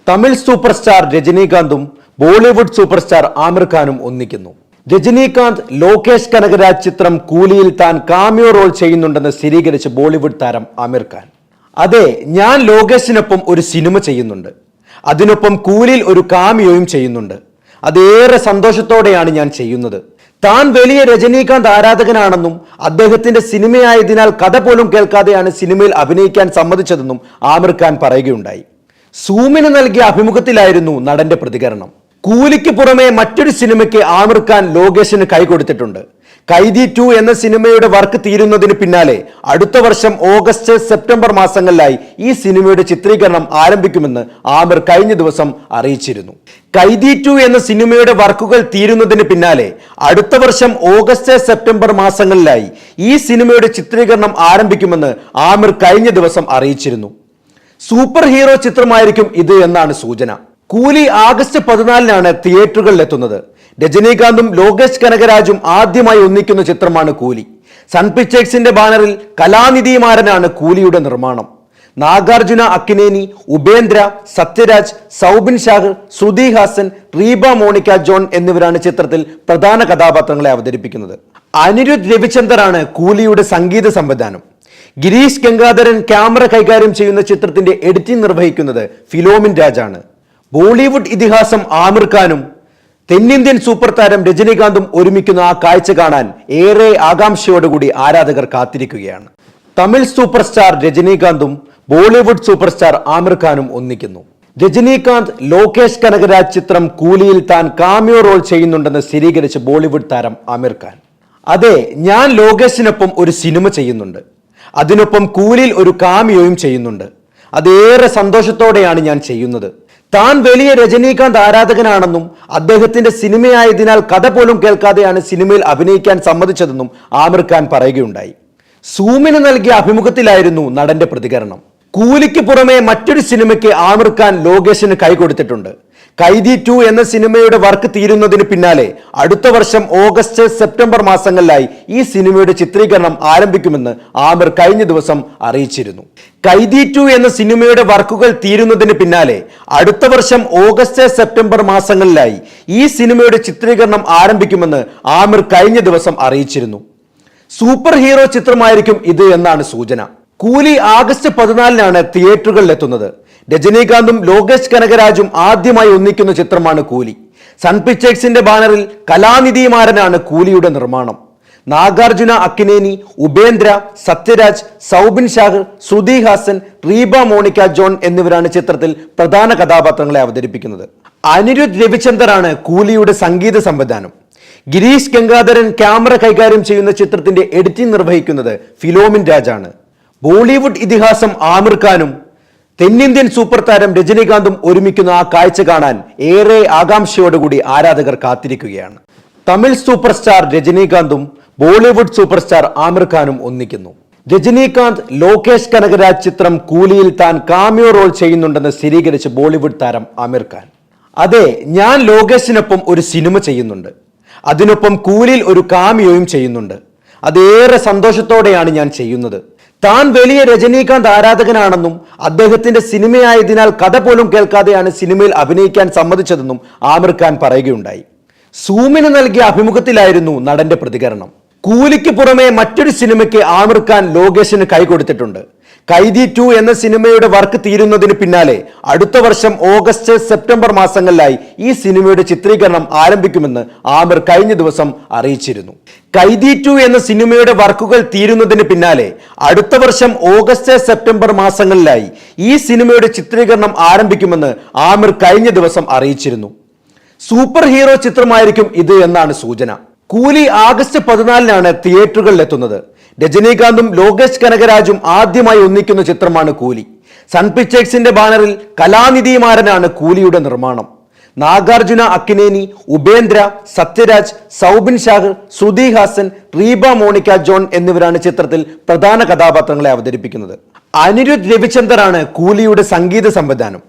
Tamil superstar രജനീകാന്തും Bollywood superstar Aamir ഖാനും ഒന്നിക്കുന്നു. രജനീകാന്ത് ലോകേഷ് കനകരാജ് ചിത്രം കൂലിയിൽ താൻ കാമിയോ റോൾ ചെയ്യുന്നുണ്ടെന്ന് സ്ഥിരീകരിച്ച് ബോളിവുഡ് താരം ആമിർ ഖാൻ. അതെ, ഞാൻ ലോകേഷിനൊപ്പം ഒരു സിനിമ ചെയ്യുന്നുണ്ട്, അതിനൊപ്പം കൂലിയിൽ ഒരു കാമിയോയും ചെയ്യുന്നുണ്ട്. അതേറെ സന്തോഷത്തോടെയാണ് ഞാൻ ചെയ്യുന്നത്. താൻ വലിയ രജനീകാന്ത് ആരാധകനാണെന്നും അദ്ദേഹത്തിന്റെ സിനിമയായതിനാൽ കഥ പോലും കേൾക്കാതെയാണ് സിനിമയിൽ അഭിനയിക്കാൻ സമ്മതിച്ചതെന്നും ആമിർ ഖാൻ പറയുകയുണ്ടായി. സൂമിന് നൽകിയ അഭിമുഖത്തിലായിരുന്നു നടന്റെ പ്രതികരണം. കൂലിക്ക് പുറമെ മറ്റൊരു സിനിമയ്ക്ക് ആമിർ ഖാൻ ലോകേഷിന് കൈകൊടുത്തിട്ടുണ്ട്. കൈദി 2 എന്ന സിനിമയുടെ വർക്ക് തീരുന്നതിന് പിന്നാലെ അടുത്ത വർഷം ഓഗസ്റ്റ് സെപ്റ്റംബർ മാസങ്ങളിലായി ഈ സിനിമയുടെ ചിത്രീകരണം ആരംഭിക്കുമെന്ന് ആമിർ കഴിഞ്ഞ ദിവസം അറിയിച്ചിരുന്നു. കൈദി 2 എന്ന സിനിമയുടെ വർക്കുകൾ തീരുന്നതിന് പിന്നാലെ അടുത്ത വർഷം ഓഗസ്റ്റ് സെപ്റ്റംബർ മാസങ്ങളിലായി ഈ സിനിമയുടെ ചിത്രീകരണം ആരംഭിക്കുമെന്ന് ആമിർ കഴിഞ്ഞ ദിവസം അറിയിച്ചിരുന്നു. സൂപ്പർ ഹീറോ ചിത്രമായിരിക്കും ഇത് എന്നാണ് സൂചന. കൂലി ആഗസ്റ്റ് 14-നാണ് തിയേറ്ററുകളിൽ എത്തുന്നത്. രജനീകാന്തും ലോകേഷ് കനകരാജും ആദ്യമായി ഒന്നിക്കുന്ന ചിത്രമാണ് കൂലി. സൺ പിക്ചേഴ്സിന്റെ ബാനറിൽ കലാനിധിമാരനാണ് കൂലിയുടെ നിർമ്മാണം. നാഗാർജുന അക്കിനേനി, ഉപേന്ദ്ര, സത്യരാജ്, സൗബിൻ ഷാഹിർ, ശ്രുതി ഹാസൻ, റീബ മോണിക്ക ജോൺ എന്നിവരാണ് ചിത്രത്തിൽ പ്രധാന കഥാപാത്രങ്ങളെ അവതരിപ്പിക്കുന്നത്. അനിരുദ്ധ് രവിചന്ദറാണ് കൂലിയുടെ സംഗീത സംവിധാനം. ഗിരീഷ് ഗംഗാധരൻ ക്യാമറ കൈകാര്യം ചെയ്യുന്ന ചിത്രത്തിന്റെ എഡിറ്റിംഗ് നിർവഹിക്കുന്നത് ഫിലോമിൻ രാജാണ്. ബോളിവുഡ് ഇതിഹാസം ആമിർ ഖാനും തെന്നിന്ത്യൻ സൂപ്പർ താരം രജനീകാന്തും ഒരുമിക്കുന്ന ആ കാഴ്ച കാണാൻ ഏറെ ആകാംക്ഷയോടുകൂടി ആരാധകർ കാത്തിരിക്കുകയാണ്. തമിഴ് സൂപ്പർ സ്റ്റാർ രജനീകാന്തും ബോളിവുഡ് സൂപ്പർ സ്റ്റാർ ആമിർ ഖാനും ഒന്നിക്കുന്നു. രജനീകാന്ത് ലോകേഷ് കനകരാജ് ചിത്രം കൂലിയിൽ താൻ കാമിയോ റോൾ ചെയ്യുന്നുണ്ടെന്ന് സ്ഥിരീകരിച്ച് ബോളിവുഡ് താരം ആമിർ ഖാൻ. അതെ, ഞാൻ ലോകേഷിനൊപ്പം ഒരു സിനിമ ചെയ്യുന്നുണ്ട്, അതിനൊപ്പം കൂലിയിൽ ഒരു കാമിയോയും ചെയ്യുന്നുണ്ട്. അതേറെ സന്തോഷത്തോടെയാണ് ഞാൻ ചെയ്യുന്നത്. താൻ വലിയ രജനീകാന്ത് ആരാധകനാണെന്നും അദ്ദേഹത്തിന്റെ സിനിമയായതിനാൽ കഥ പോലും കേൾക്കാതെയാണ് സിനിമയിൽ അഭിനയിക്കാൻ സമ്മതിച്ചതെന്നും ആമിർ ഖാൻ പറയുകയുണ്ടായി. സൂമിന് നൽകിയ അഭിമുഖത്തിലായിരുന്നു നടന്റെ പ്രതികരണം. കൂലിക്ക് പുറമെ മറ്റൊരു സിനിമയ്ക്ക് ആമിർ ഖാൻ ലോകേഷിന് കൈകൊടുത്തിട്ടുണ്ട്. കൈദി 2 എന്ന സിനിമയുടെ വർക്ക് തീരുന്നതിന് പിന്നാലെ അടുത്ത വർഷം ഓഗസ്റ്റ് സെപ്റ്റംബർ മാസങ്ങളിലായി ഈ സിനിമയുടെ ചിത്രീകരണം ആരംഭിക്കുമെന്ന് ആമിർ കഴിഞ്ഞ ദിവസം അറിയിച്ചിരുന്നു. കൈദി 2 എന്ന സിനിമയുടെ വർക്കുകൾ തീരുന്നതിന് പിന്നാലെ അടുത്ത വർഷം ഓഗസ്റ്റ് സെപ്റ്റംബർ മാസങ്ങളിലായി ഈ സിനിമയുടെ ചിത്രീകരണം ആരംഭിക്കുമെന്ന് ആമിർ കഴിഞ്ഞ ദിവസം അറിയിച്ചിരുന്നു. സൂപ്പർ ഹീറോ ചിത്രമായിരിക്കും ഇത് എന്നാണ് സൂചന. കൂലി ആഗസ്റ്റ് 14-നാണ് തിയേറ്ററുകളിൽ എത്തുന്നത്. രജനീകാന്തും ലോകേഷ് കനകരാജും ആദ്യമായി ഒന്നിക്കുന്ന ചിത്രമാണ് കൂലി. സൺ പിക്ചേഴ്സിന്റെ ബാനറിൽ കലാനിധിമാരനാണ് കൂലിയുടെ നിർമ്മാണം. നാഗാർജുന അക്കിനേനി, ഉപേന്ദ്ര, സത്യരാജ്, സൗബിൻ ഷാഹിർ, ശ്രുതി ഹാസൻ, റീബ മോണിക്ക ജോൺ എന്നിവരാണ് ചിത്രത്തിൽ പ്രധാന കഥാപാത്രങ്ങളെ അവതരിപ്പിക്കുന്നത്. അനിരുദ്ധ് രവിചന്ദറാണ് കൂലിയുടെ സംഗീത സംവിധാനം. ഗിരീഷ് ഗംഗാധരൻ ക്യാമറ കൈകാര്യം ചെയ്യുന്ന ചിത്രത്തിന്റെ എഡിറ്റിംഗ് നിർവഹിക്കുന്നത് ഫിലോമിൻ രാജാണ്. ബോളിവുഡ് ഇതിഹാസം ആമിർ ഖാനും തെന്നിന്ത്യൻ സൂപ്പർ താരം രജനീകാന്തും ഒരുമിക്കുന്ന ആ കാഴ്ച കാണാൻ ഏറെ ആകാംക്ഷയോടുകൂടി ആരാധകർ കാത്തിരിക്കുകയാണ്. തമിഴ് സൂപ്പർ സ്റ്റാർ രജനീകാന്തും ബോളിവുഡ് സൂപ്പർ സ്റ്റാർ ആമിർ ഖാനും ഒന്നിക്കുന്നു. രജനീകാന്ത് ലോകേഷ് കനകരാജ് ചിത്രം കൂലിയിൽ താൻ കാമിയോ റോൾ ചെയ്യുന്നുണ്ടെന്ന് സ്ഥിരീകരിച്ച് ബോളിവുഡ് താരം ആമിർ ഖാൻ. അതെ, ഞാൻ ലോകേഷിനൊപ്പം ഒരു സിനിമ ചെയ്യുന്നുണ്ട്, അതിനൊപ്പം കൂലിയിൽ ഒരു കാമിയോയും ചെയ്യുന്നുണ്ട്. അതേറെ സന്തോഷത്തോടെയാണ് ഞാൻ ചെയ്യുന്നത്. താൻ വലിയ രജനീകാന്ത് ആരാധകനാണെന്നും അദ്ദേഹത്തിന്റെ സിനിമയായതിനാൽ കഥ പോലും കേൾക്കാതെയാണ് സിനിമയിൽ അഭിനയിക്കാൻ സമ്മതിച്ചതെന്നും ആമിർ ഖാൻ പറയുകയുണ്ടായി. സൂമിന് നൽകിയ അഭിമുഖത്തിലായിരുന്നു നടന്റെ പ്രതികരണം. കൂലിക്ക് പുറമെ മറ്റൊരു സിനിമയ്ക്ക് ആമിർ ഖാൻ ലോകേഷിന് കൈകൊടുത്തിട്ടുണ്ട്. കൈദി 2 എന്ന സിനിമയുടെ വർക്ക് തീരുന്നതിന് പിന്നാലെ അടുത്ത വർഷം ഓഗസ്റ്റ് സെപ്റ്റംബർ മാസങ്ങളിലായി ഈ സിനിമയുടെ ചിത്രീകരണം ആരംഭിക്കുമെന്ന് ആമിർ കഴിഞ്ഞ ദിവസം അറിയിച്ചിരുന്നു. കൈദി 2 എന്ന സിനിമയുടെ വർക്കുകൾ തീരുന്നതിന് പിന്നാലെ അടുത്ത വർഷം ഓഗസ്റ്റ് സെപ്റ്റംബർ മാസങ്ങളിലായി ഈ സിനിമയുടെ ചിത്രീകരണം ആരംഭിക്കുമെന്ന് ആമിർ കഴിഞ്ഞ ദിവസം അറിയിച്ചിരുന്നു. സൂപ്പർ ഹീറോ ചിത്രമായിരിക്കും ഇത് എന്നാണ് സൂചന. കൂലി ആഗസ്റ്റ് 14-നാണ് തിയേറ്ററുകളിൽ എത്തുന്നത്. രജനീകാന്തും ലോകേഷ് കനകരാജും ആദ്യമായി ഒന്നിക്കുന്ന ചിത്രമാണ് കൂലി. സൺ പിക്ചേഴ്സിന്റെ ബാനറിൽ കലാനിധിമാരനാണ് കൂലിയുടെ നിർമ്മാണം. നാഗാർജുന അക്കിനേനി, ഉപേന്ദ്ര, സത്യരാജ്, സൗബിൻ ഷാഹിർ, ശ്രുതി ഹാസൻ, റീബ മോണിക്ക ജോൺ എന്നിവരാണ് ചിത്രത്തിൽ പ്രധാന കഥാപാത്രങ്ങളെ അവതരിപ്പിക്കുന്നത്. അനിരുദ്ധ് രവിചന്ദറാണ് കൂലിയുടെ സംഗീത സംവിധാനം.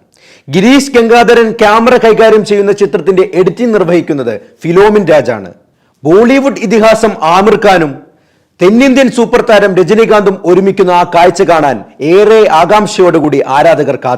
ഗിരീഷ് ഗംഗാധരൻ ക്യാമറ കൈകാര്യം ചെയ്യുന്ന ചിത്രത്തിന്റെ എഡിറ്റിംഗ് നിർവഹിക്കുന്നത് ഫിലോമിൻ രാജാണ്. ബോളിവുഡ് ഇതിഹാസം ആമിർ ഖാനും തെന്നിന്ത്യൻ സൂപ്പർ താരം രജനീകാന്തും ഒരുമിക്കുന്ന ആ കാഴ്ച കാണാൻ ഏറെ ആകാംക്ഷയോടുകൂടി ആരാധകർ